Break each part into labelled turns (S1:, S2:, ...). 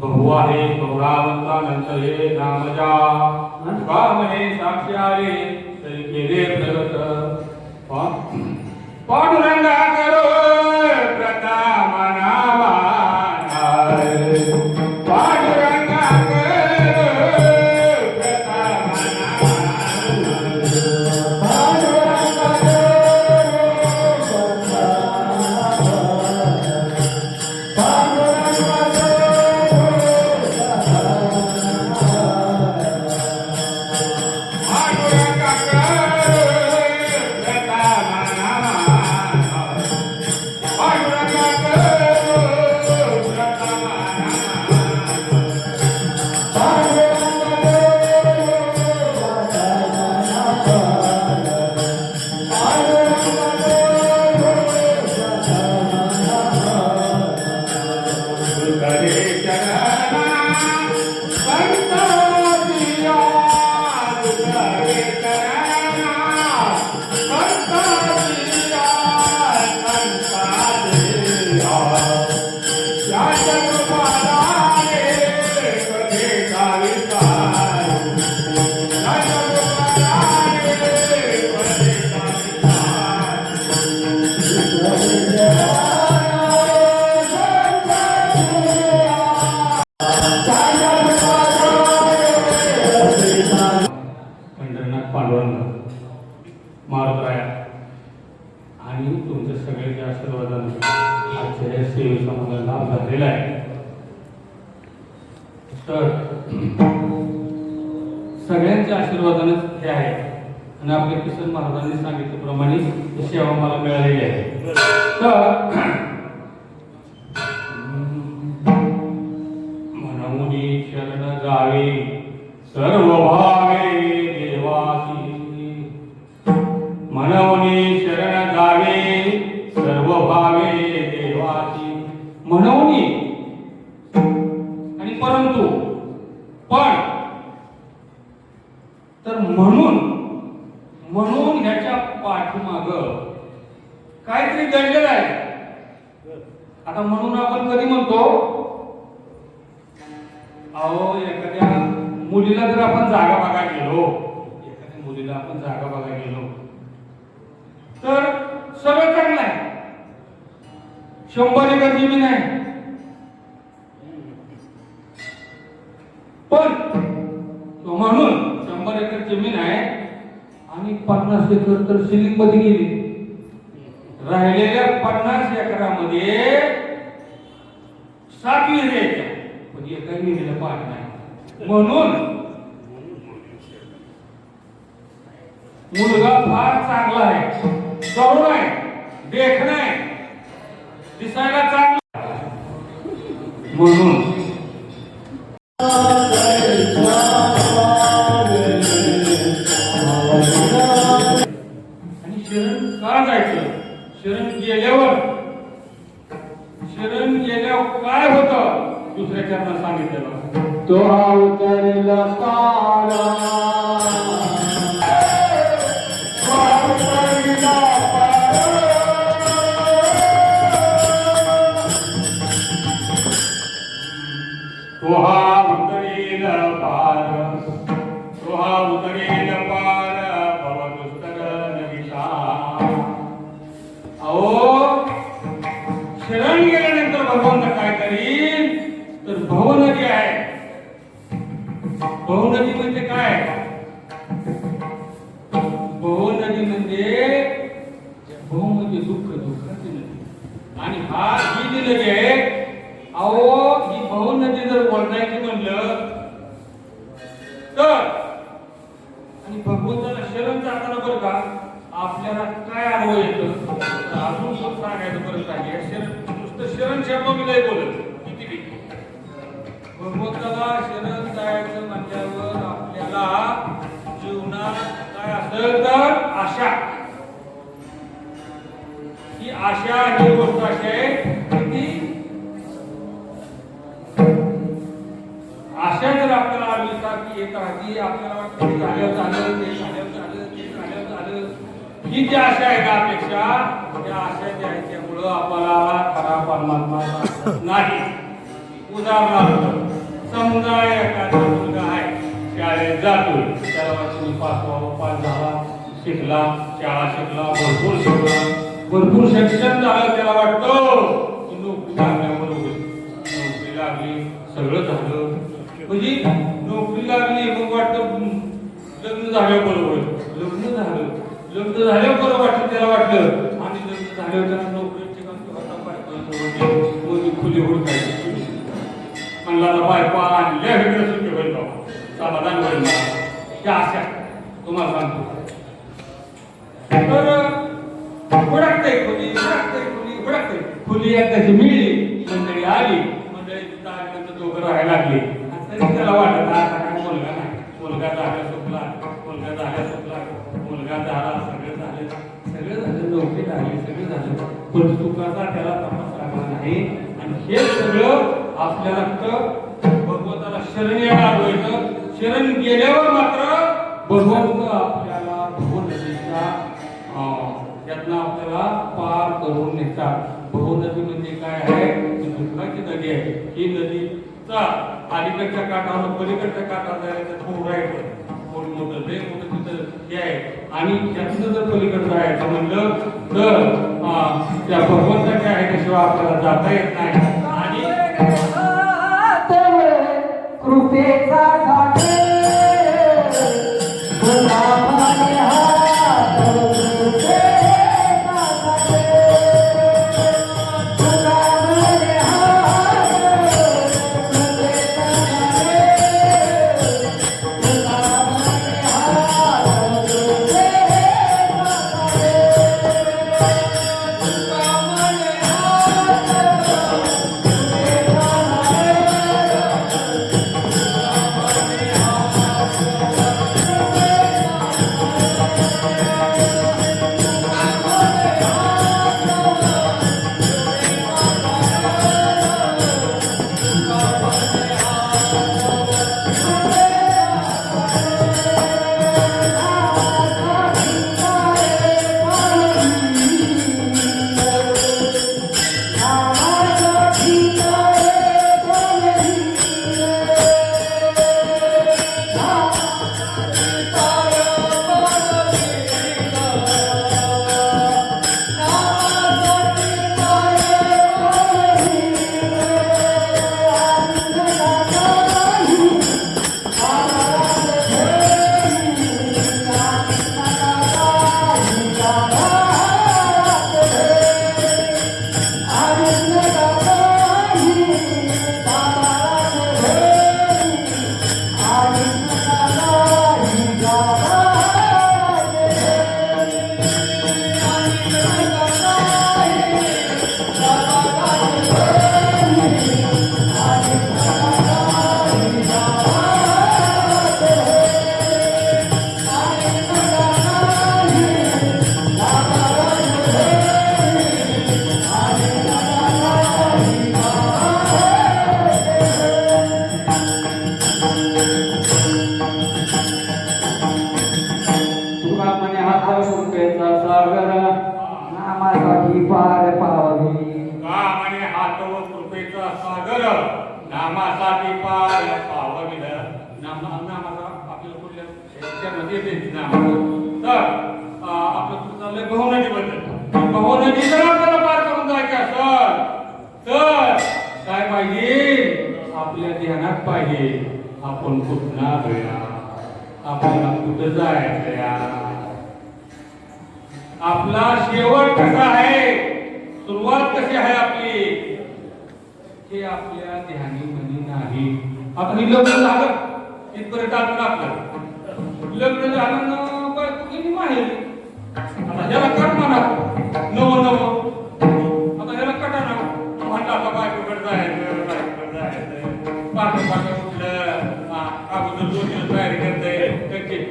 S1: बहुवाहे गौरावंतानंतर हे नामजा कामने साक्षारे तरी केले प्रगत पांडुरंगा करो प्रताप नावा पांडुरंगा आणि तुमच्या सगळ्यांच्या आशीर्वादाने आजच्या सेवेचा मला लाभ झालेला आहे. तर सगळ्यांच्या आशीर्वादानेच हे आहे आणि आपल्या किसन महाराजांनी सांगितल्याप्रमाणे ही सेवा मला मिळालेली आहे. तर म्हणून शरण जावे सर्व भावे देवाची, म्हणून शरण जावे सर्व भावे देवाची. म्हणून आणि परंतु पण तर म्हणून ह्याच्या पाठीमाग काहीतरी दडलेलं आहे. आता म्हणून आपण कधी म्हणतो, अहो एखाद्या मुलीला जर आपण जागा बघायला गेलो, एखाद्या मुलीला आपण जागा बघायला गेलो तर सगळं चांगलं आहे, 100 एकर जमीन आहे, पण म्हणून 100 एकर जमीन आहे आणि 50 एकर तर सिलिंग मध्ये गेली. राहिलेल्या 50 एकरामध्ये 7 विहिरी आहेत, पण एका विहिरीला पाणी नाही. म्हणून मुलगा फार चांगला आहे, तरुण आहे, देखणा आहे, दिसायला चांगला, म्हणून आणि शरण का जायचं? शरण गेल्यावर काय होतं दुसऱ्या चरणात सांगितलेलं, तो अवतरला पारा तोहा उतरेल पार, तोहा उतरेल पार भवदुस्तर नदीचा. अहो शरण गेल्यानंतर भगवंत काय करील तर भवनदी आहे. भवनदी म्हणजे काय? भवनदी म्हणजे भव म्हणजे दुःख, दुःखाची नदी. आणि ही जी नदी आहे, अहो ही भव नदी जर वळणायची म्हणलं तर, आणि भगवंताला शरण जाताना बरं का आपल्याला काय अनुभव येतं अजून खूप सांगायचं. बरं काय नुसतं शरण शब्द मी नाही बोलत, किती भगवंताला शरण जायचं म्हणल्यावर आपल्याला जीवनात काय असेल तर आशा. ही आशा ही गोष्ट अशी आहे की आशा जर आपल्याला आली का की एक आधी आपल्याला वाटतं झालं, ही जी आशा आहे ना अपेक्षा, त्या आशा ज्या आहेत त्यामुळं आपल्याला खरा परमात्मा नाही. उदाहरणार्थ समजा एखादा मुलगा आहे, शाळेत जातोय, त्याला वाटतं पास झाला, शिकला, शाळा शिकला, भरपूर शिकला, भरपूर शिक्षण झालं, त्याला वाटतं की नोकरी लागल्याबरोबर नोकरी लागली, सगळं झालं, म्हणजे नोकरी लागली, मग वाटतं लग्न झाल्याबरोबर लग्न झाल्याबरोबर वाटतं, त्याला वाटलं. आणि लग्न झाल्यावर त्याला नोकरीची खुली हुडकायची म्हणला बायको आणल्या वेगळं सुट्टी होईल बाबा, समाधान होईल त्या आशा तुम्हाला सांगतो. तर खुली एकदाची मिळली, मंडळी आली, मंडळी तिथं आल्यानंतर दोघं राहायला लागली. तरी त्याला वाटत आता काय मुलगा नाही, मुलगा झाला सुटला, मुलगा झाला सुटला, मुलगा झाला, सगळं झालं, नोकरी झाली, सगळं झालं, पण सुखाचा त्याला तपास लागला नाही. आणि हे सगळं आपल्याला भगवंताला शरण येणार व्हायचं. शरण गेल्यावर मात्र भगवंत आपल्याला भवनदीच्या त्यातनं आपल्याला पार करून नेतात. भवनदी म्हणजे काय आहे? दुःखाची नदी आहे. ही नदीचा अलीकडच्या काठावर पलीकडच्या काठावर जायचं थोडं राहायचं, थोडं मोठं लय मोठं तिथं हे आहे. आणि त्यातनं जर पलीकडे जायचं म्हणलं तर त्या भगवंताच्या आहे त्याशिवाय आपल्याला जाता येत नाही. आणि कृपेचा नामासाठी पार पावविलं नामाचा आपल्याला कुठल्या ह्याच्यामध्ये येते नामाचं तर आपलं तुझं चाललंय बहुनदीबद्दल बहुनदी जर आपल्याला पार करून जायचे असेल तर काय पाहिजे आपल्या ध्यानात पाहिजे आपण कुठं आलोया आपल्याला कुठं जायचं आपला शेवट कसा आहे सुरुवात कशी आहे आपली हे आपल्या ध्यानीमध्ये नाही आता हे लग्न झालं इथपर्यंत आपण आपलं लग्न झालं ना बायको गेली माहेरी आता ह्याला कट म्हणा नवं नवं आता ह्याला कटा ना म्हणलं आता बायकोकडे जायचं पाठ उठलं अगोदर 2 दिवस तयारी करते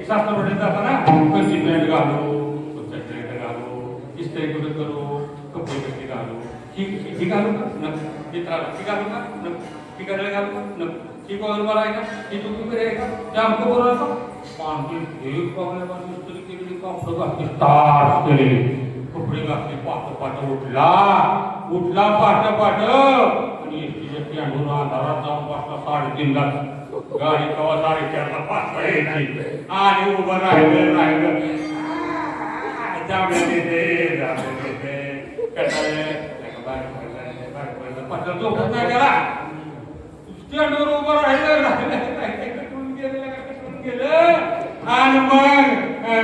S1: सासरवाडीत जाताना कंची पॅन्ट घालू पॅन्ट घालू इस्त्री कुठे करू कपडे कसे घालू ही घालू का चित्राला ती घालू का ती करायला घालू का ती बरोबर आहे का ती चुकी आहे का त्या आमचं बरोबर का पाणी हे प्रॉब्लेम तरी केलेली कपडे घातली तास केलेली कपडे घातले पाठ उठला पाठ आणि एसटीच्या पॅन्टून अंधारात जाऊन बसला 3:30 ला गाडी कवा 4:30 ला 5 यायची आणि उभं राहिलं जाऊन देते कटाळे पटल झोपत नाही त्याला स्टँडवर उभं राहिलं गेलं आणि मग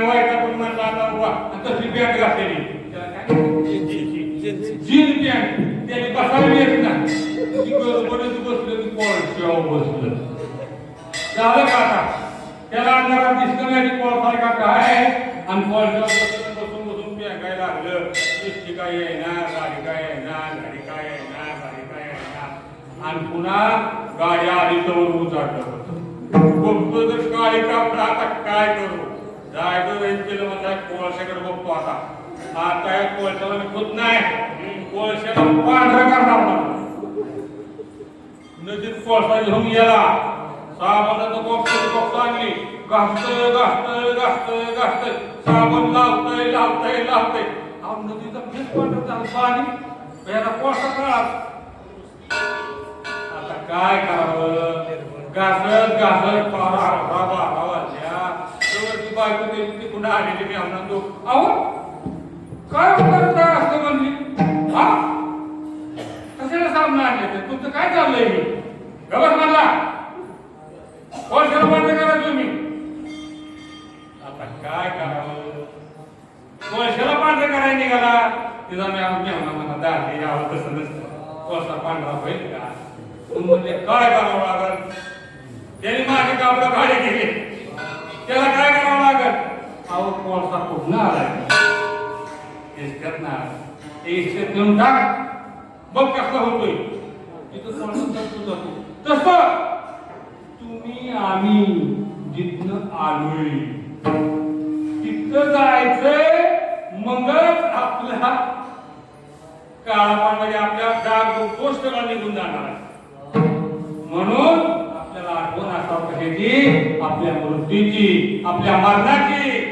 S1: वाईटातून म्हणला आता उभा तशी पॅन्ट घातलेली जीन पॅन्ट त्याने बसायला येत नाही बसलं की कोळशावर बसलं झालं का आता त्याला अंधारात दिसलं नाही की कोळसा का काय आणि कोळशावर बसून काय लागलं एसटी काय येणार गाडी काय येणार गाडी काय येणार गाडी काय येणार आणि पुन्हा गाडी आली तर उचाटलं बघतो तर गाडी कापलं आता काय करू जायचं रेंज केलं म्हणता कोळशाकडे बघतो आता या कोळशाला मी होत नाही कोळशाला पांढरा करणार नदीत कोळसा घेऊन गेला साबणाचं बॉक्स आणली घासतय साबण लावतय नदीचा फेस पांढरा पाणी याला कोळसा कळा आता काय करावं घासत पारा वाजल्या ती बायको ती कुठं आलेली मी म्हणतो अहो काय करता असं म्हणली हा कशाला सामना आणले तुमचं काय चाललंय मी गवत म्हणला कोळशाला बंद करा तुम्ही आता काय करावं कोळशाला पांढरा करायला निघाला तिचा मला दाखले यावं तसं नसतं कोळसा पांढरा होईल का तुम्ही म्हणले काय करावं लागल त्याने माझे कापड भाडे गेले त्याला काय करावं लागल अहो कोळसा कुठं आलाय इस्त्यात ना इस्त्यात घेऊन टाक बघ कसला होतोय तिथं कोळसा जातो तसं तुम्ही आम्ही जिथनं आलोय तिथं जायचंय मगच आपला काळापण म्हणजे आपल्या डाग गोष्टला निघून जाणार म्हणून आपल्याला आठवण असावं कशाची आपल्या मृत्यूची आपल्या मरणाची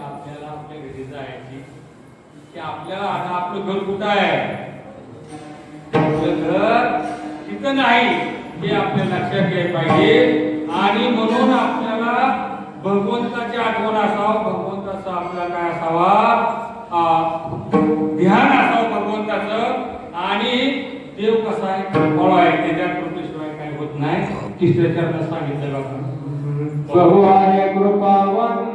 S1: आपल्याला आपल्या घरी जायची की आपल्याला आता आपलं घर कुठं आहे आपलं घर तिथं नाही हे आपल्या लक्षात घ्यायला पाहिजे आणि म्हणून आपल्याला भगवंताची आठवण असावं भगवंताचा आपला काय असावा ध्यान असावं भगवंताचं फळ आहे त्याच्या कृपेशिवाय काही होत नाही. तिसऱ्या चरणात सांगितलं बघा,
S2: प्रभू आहे कृपावंत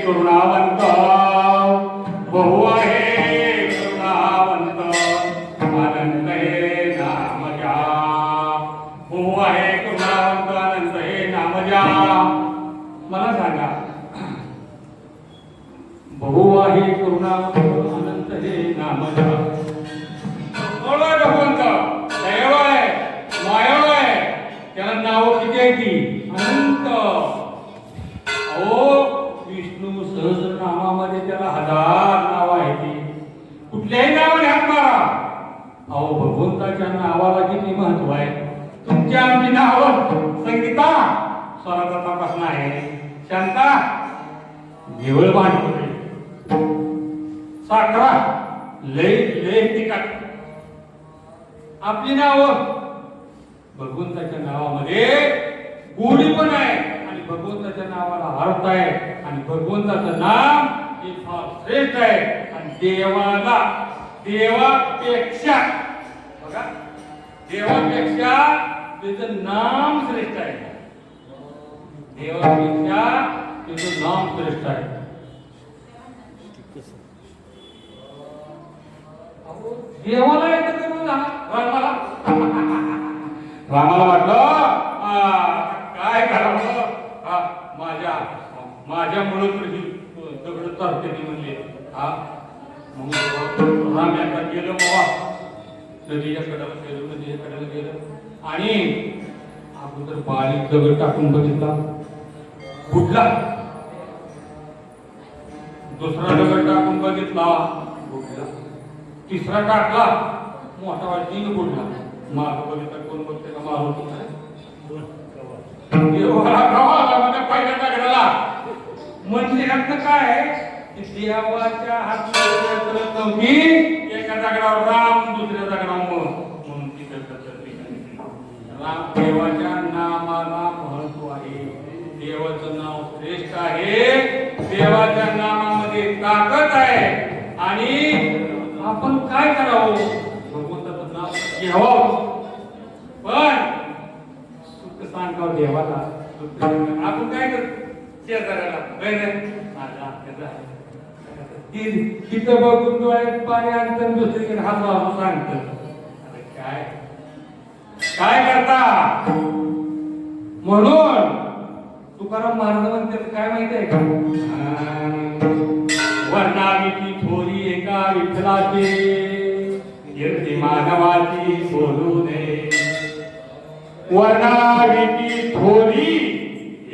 S1: करुणावंत, बहु आहे करुणावंत, अनंत हे नामजा. बहु आहे करुणावंत, अनंत हे नामजा. मला सांगा, बहु आहे करुणावंत, अनंत हे नामजा. भगवंत दयाळू आहे, मायाळू आहे, त्याला नाव किती आहे ती? अनंत. अहो विष्णू सहस्रनामामध्ये त्याला 1000 नाव आहे ती. कुठल्याही नावाने हात मारा. अहो भगवंताच्या नावाला किती महत्व आहे. तुमच्या आमची नावं संगीता स्वराचा तपास नाही, शांता घेवळ भांडवल, साखरा लय लय तिखट. आपली नावं भगवंताच्या नावामध्ये गोडी पण आहे आणि भगवंताच्या नावाला अर्थ आहे आणि भगवंताचं नाम हे फार श्रेष्ठ आहे. आणि देवाला देवापेक्षा बघा देवापेक्षा त्याचं नाम श्रेष्ठ आहे. देवापेक्षा त्याचं नाम श्रेष्ठ आहे. देवाला येतं करून रामाला रामाला वाटलं काय करावं. माझ्या मुळे दगड चालते ती म्हणले. मग राम यांना गेलं बाबा नदीच्या कडाला गेलं, नदीच्या कडाला गेलं आणि अगोदर बारीक दगड टाकून बघितला, फुटला. दुसरा दगड टाकून बघितला, फुटला. तिसरा टाकला, मोठा वाटीने फुटला. माग बघितला, कोण बघते का मारून पहिल्या दगडाला म्हणजे काय देवाच्या हात नव्हती. एका दगडावर राम, दुसऱ्या दगडावर म्हणून राम. देवाच्या नामाला महत्व आहे. देवाचं नाव श्रेष्ठ आहे. देवाच्या नामामध्ये ताकद आहे. आणि आपण काय करावं, भगवंताचं नाव घ्यावं. पण सुख सांगावं देवाला. आपण काय करतो शेजाऱ्याला तिथं बघून डोळ्यात पाणी आणतं, दुसरीकडे हात लावून सांगतं. अरे काय काय करता. म्हणून तुकाराम महाराज म्हणतात काय माहिती आहे का, मानवाची बोलू दे वर्णाविती थोरी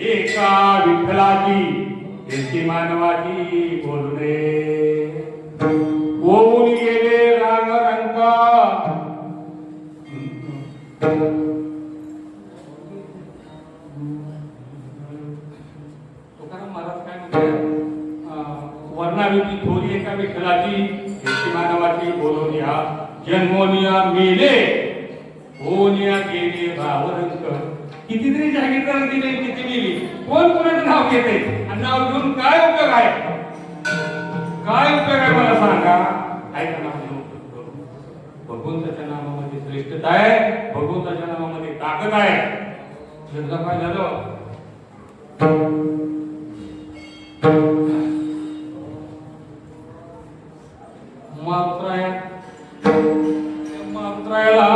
S1: एका विठ्ठलाची एकी मानवाची बोलू दे होऊन गेले राग रंग तुकाराम महाराज काय म्हणतात वर्णाविती थोरी एका विठ्ठलाची एकी मानवाची बोलून या जन्मोनिया मेले होनिया गेले भावरंग कितीतरी जागीरदार दिले किती मिली कोण कोणाचं नाव घेते आणि नाव घेऊन काय उपयोग आहे काय उपयोग आहे मला सांगा ऐका नाव घेऊन भगवंताच्या नामामध्ये श्रेष्ठता आहे भगवंताच्या नामामध्ये ताकद आहे एकदा काय झालं मात्रायाला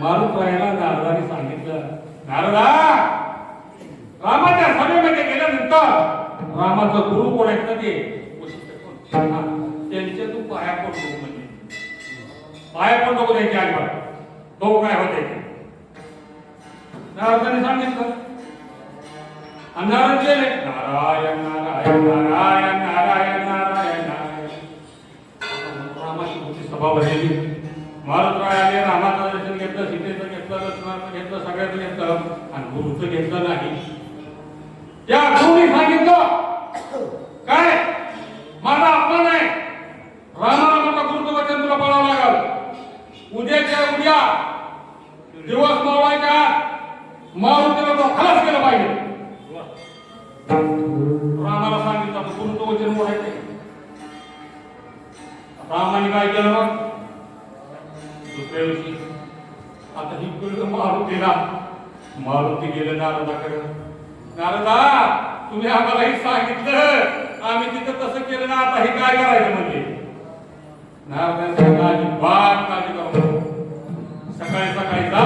S1: मारुतरायाला नारदाने सांगितलं नारदा रामाच्या सभेमध्ये गेल्यानंतर रामाचं गुरु कोण आहेत ना ते त्यांच्या तू पाया पडतो म्हणजे पाया पडतो को त्यांच्या आजवर तो काय होते नारदाने सांगितलं आणि नारद गेले नारायण नारायण नारायण नारायण नारायण नारायण रामाची मोठी सभा भरलेली मारुतराय आले रामाचं दर्शन घेतलं सीतेचं घेतलं लक्ष्मणाचं घेतलं सगळ्याचं घेतलं आणि गुरुचं घेतलं नाही त्या गुरुने सांगितलं काय माझा अपमान आहे रामाला म्हटलं गुरुचं वचन तुला पाळावं लागल उद्याच्या उद्या दिवस मावळायच्या मारुतीला तो खलास केला पाहिजे रामाला सांगितलं गुरुचं वचन मोडायचं रामाने काय केलं मग दुसऱ्या दिवशी आता ही कळलं मारुती गेलं नारदाकडे नारदा तुम्ही आम्हाला हे सांगितलं आम्ही तिथं तसं केलं ना आता हे काय करायचं म्हणजे नारदाने बाग काळजी करू सकाळी सकाळी जा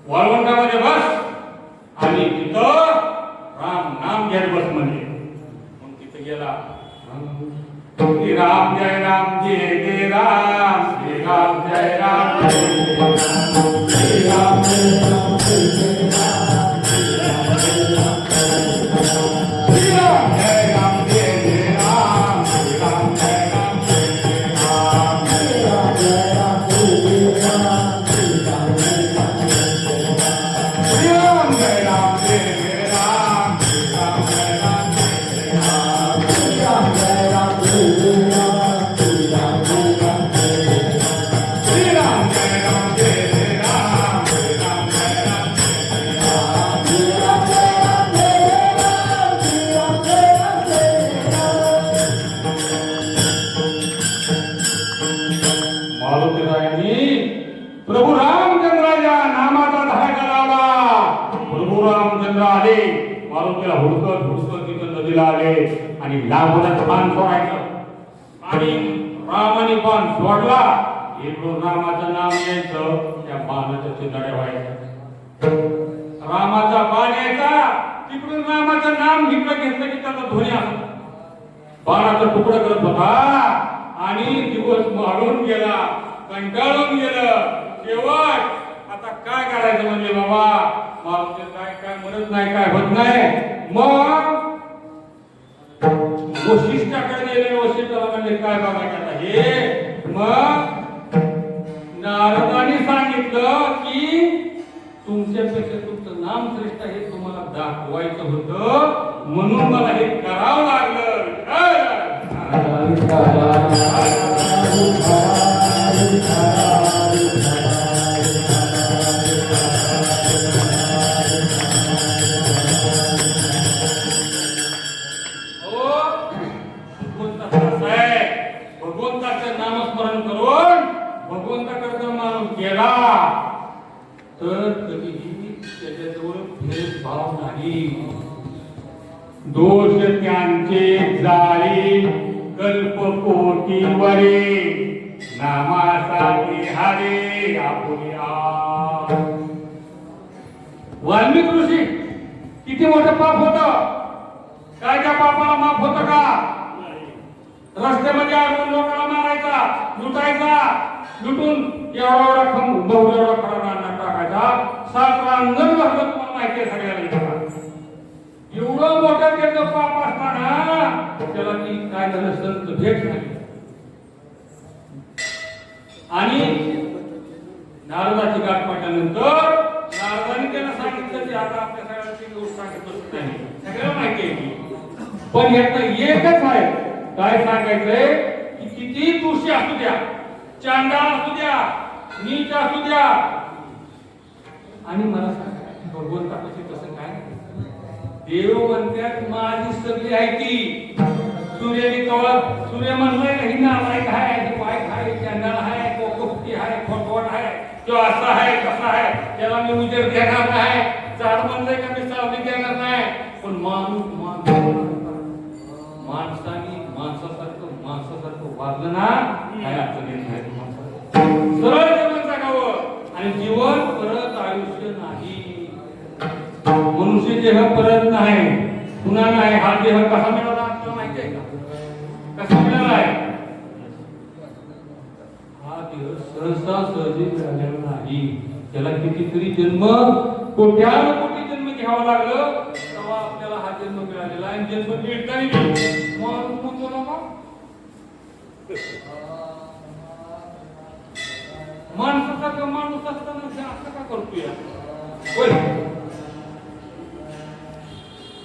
S1: वाळवंटामध्ये बस आणि तिथं राम नाम घ्यायला बस म्हणजे मग तिथं गेला श्री राम जय राम श्री राम जय राम श्री राम जय राम श्री राम जय राम जय राम श्री राम जय राम श्री राम जय राम श्री राम श्री राम जय राम जय राम श्री राम जय राम श्री राम जय राम प्रभू रामचंद्राच्या नामाचा धागा लावला प्रभू रामचंद्र आले मारुतीला हुडकत तिथं नदीला आले आणि लागूनच पान सोडायचं आणि रामाने पान सोडला इकडून रामाचं नाव यायचं त्या पानाच्या चिंताड्या व्हायच्या रामाचा पान यायचा तिकडून रामाचं नाम इकडं घेतलं की त्याचा ध्वनी असतो बाणाचा तुकडा करत होता आणि दिवस मारून गेला कंटाळून गेलं शेवट आता काय करायचं म्हणजे बाबा मारुती काय काय म्हणत नाही काय होत नाही मग वशिष्ठाकडे गेले वशिष्ठाला म्हणजे काय बघायचं आता हे मग नारदाने सांगितलं की तुमच्यापेक्षा तुमचं नाम श्रेष्ठ आहे तुम्हाला दाखवायचं होतं म्हणून मला हे करावं लागलं भगवंताचं नामस्मरण करून भगवंताकडे माणूस गेला तर कधीही त्याच्याजवळ भेदभाव नाही दोष त्यांचे जाळी कल्पकोटी वरे नामासाठी हरे आपुया. वाल्मिक ऋषी किती मोठं पाप होतं, काय त्या पापाला माफ होतं का? रस्त्यामध्ये अडवून लोकांना मारायचा, लुटायचा, लुटून एवढा बहु खडा रानात टाकायचा, 7 रांजण भरलं. तुम्हाला माहिती आहे सगळ्यांना. एवढं मोठं त्याचं पाप असताना त्याला ती काय झालं, संत भेट झाली आणि नारदाची गाठ पडल्यानंतर नारदाने त्यांना सांगितलं की आता आपल्या सगळ्यांची गोष्ट सांगितलं नाही, सगळ्यांना माहिती आहे की, पण यातलं एकच आहे काय सांगायचंय की किती दोषी असू द्या, चांडाळ असू द्या, नीच असू द्या, आणि मला सांगा भगवंतापाशी कसं काय? देव म्हणतात माझी सगळी आहे ती. सूर्याने कवळ सूर्य म्हणलाय का ही नालायक आहे, पाय आहे, चांडाळ आहे, कोकपटी आहे, खोटवट आहे, तो असा आहे कसा आहे, त्याला मी उजेड देणार नाही. झाड म्हणलंय का मी सावली देणार नाही. पण माणसासारखं वागलं ना काय अर्थ देत नाही. सरळ जीवन जगावं आणि जीवन परत आयुष्य नाही. मनुष्य देह परत नाही, पुन्हा नाही. हा देह कसा मिळाला आपल्याला माहिती आहे का? कसा मिळाला आहे हा देह? सहसा सहजी मिळालेला नाही. त्याला कितीतरी जन्म, कोट्यान कोटी जन्म घ्यावं लागलं तेव्हा आपल्याला हा जन्म मिळालेला आहे. जन्म मिळताना म्हणतो ना माणसासारखं माणूस असताना असं का करतोय? होय,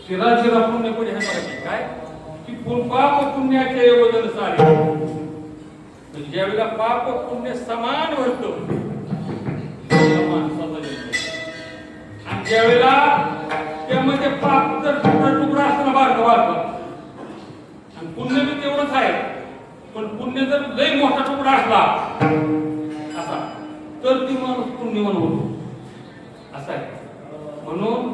S1: शिरा पुण्य पुढे हे करायचे काय की पाप पुण्याचे वजन सारे. ज्यावेळेला पाप पुण्य समान भरतो माणसाचा जन्म, आणि ज्यावेळेला त्यामध्ये पाप जर तुकडा असताना बारका आणि पुण्य बी तेवढंच आहे, पण पुण्य जर लय मोठा तुकडा असला असा तर ती माणूस पुण्यवान होतो. असं आहे. म्हणून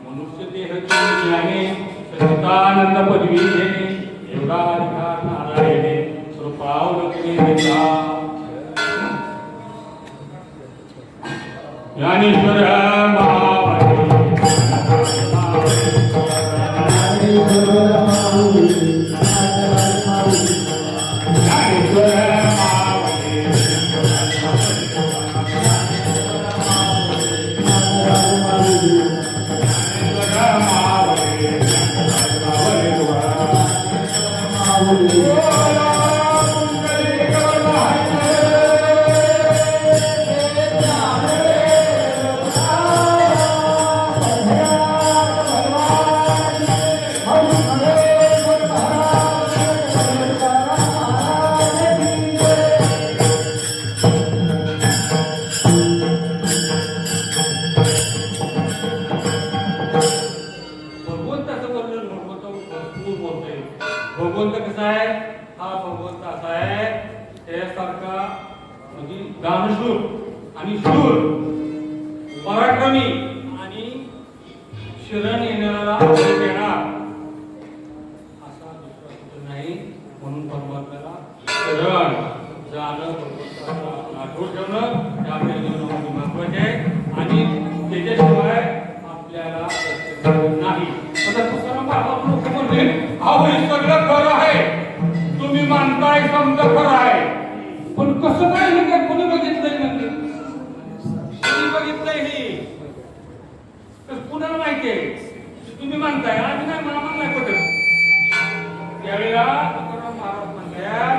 S1: मनुष्य देह ज्ञाने सचितानंद पदवी घेणे एवढा अधिकार नारायणे कृपावलंबने देता. ज्ञानेश्वर भगवंत कसा आहे? हा भगवंत असा आहे त्यासारखा म्हणजे दानशूर आणि शूर, पराक्रमी आणि शरण येणारा देणार असा दुसरा कुठं नाही. म्हणून परमात्म्याला शरण जाणं, भगवंताला आठवण ठेवणं हे आपल्या जीवनामध्ये महत्वाचे आहे. आणि त्याच्याशिवाय आपल्याला नाही. लोक म्हणले अहो हे सगळं खरं आहे, तुम्ही मानताय समजा खरं आहे, पण कसं काय हे काय कोणी बघितलंय? म्हणजे कोणी बघितलंय हे कुणाला माहिती आहे? तुम्ही मानताय, आम्ही नाही, मला नाही पटत. त्यावेळेला तुकाराम महाराज म्हणतात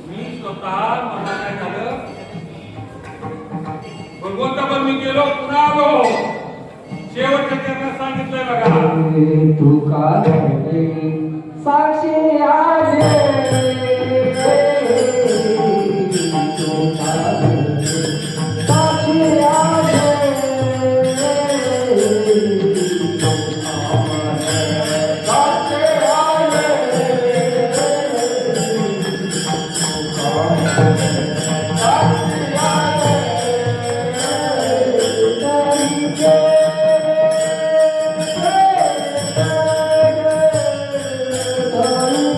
S1: मी स्वतः मला काय झालं भगवंतावर मी गेलो, पुन्हा आलो, शेवटच्या चरणात सांगितलंय बघा
S2: तू का साक्षी आले साक्षी आले Oh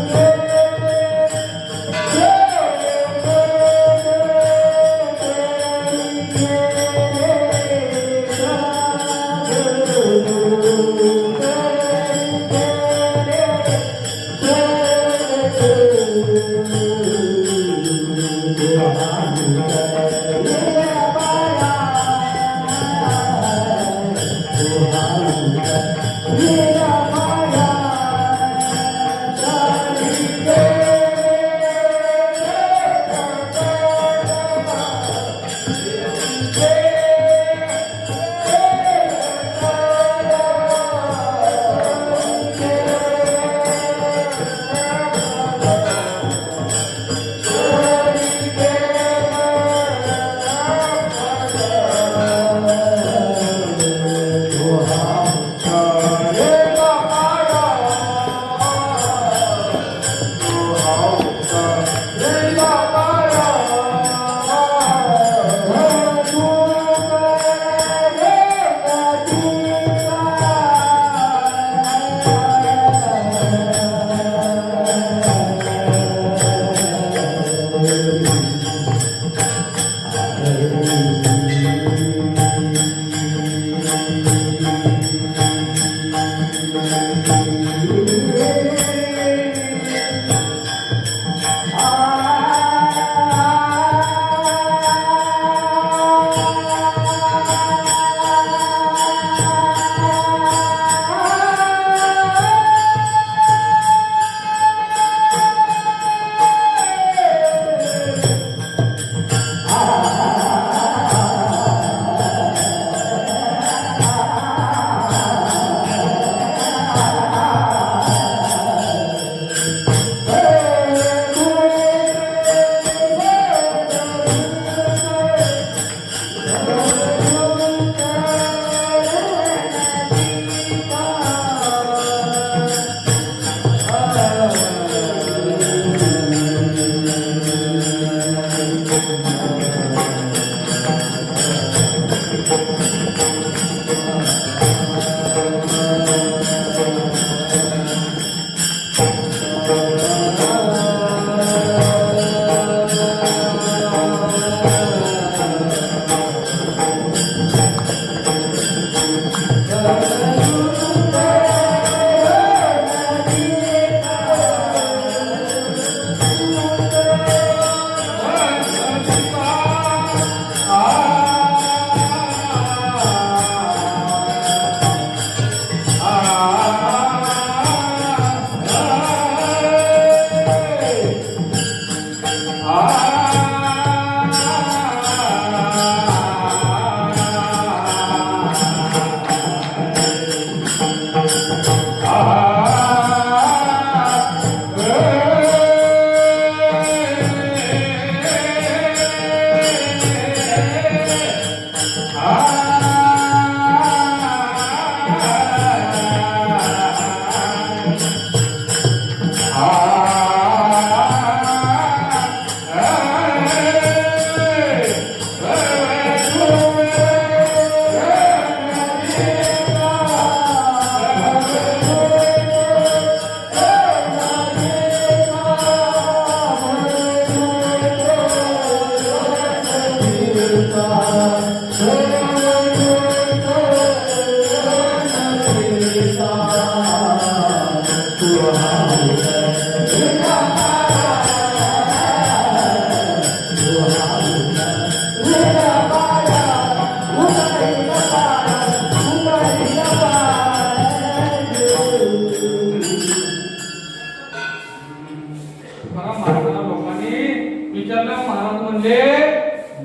S1: विचारलं महाराज म्हणजे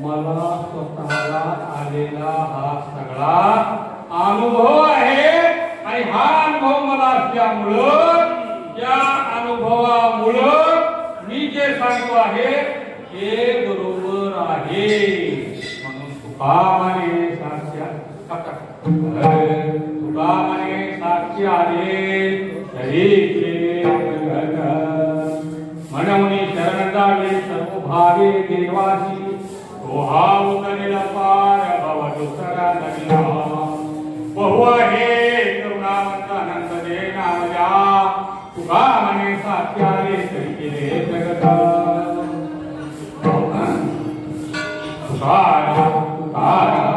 S1: मला स्वतःला आलेला हा सगळा अनुभव आहे आणि हा अनुभव मला असल्यामुळं त्या अनुभवामुळं मी जे सांगतो आहे हे बरोबर आहे म्हणून तुकामाने साक्षी आले तरी म्हणून शरण जावे सर्व भावे देवासी तो हा उतरेला पार भव दुसरा नवीला बहु आहे करुणावंत अनंत दे नाम जा तुका म्हणे सात्याले तरी केले जगत तुकारा तुकारा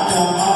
S2: Come on.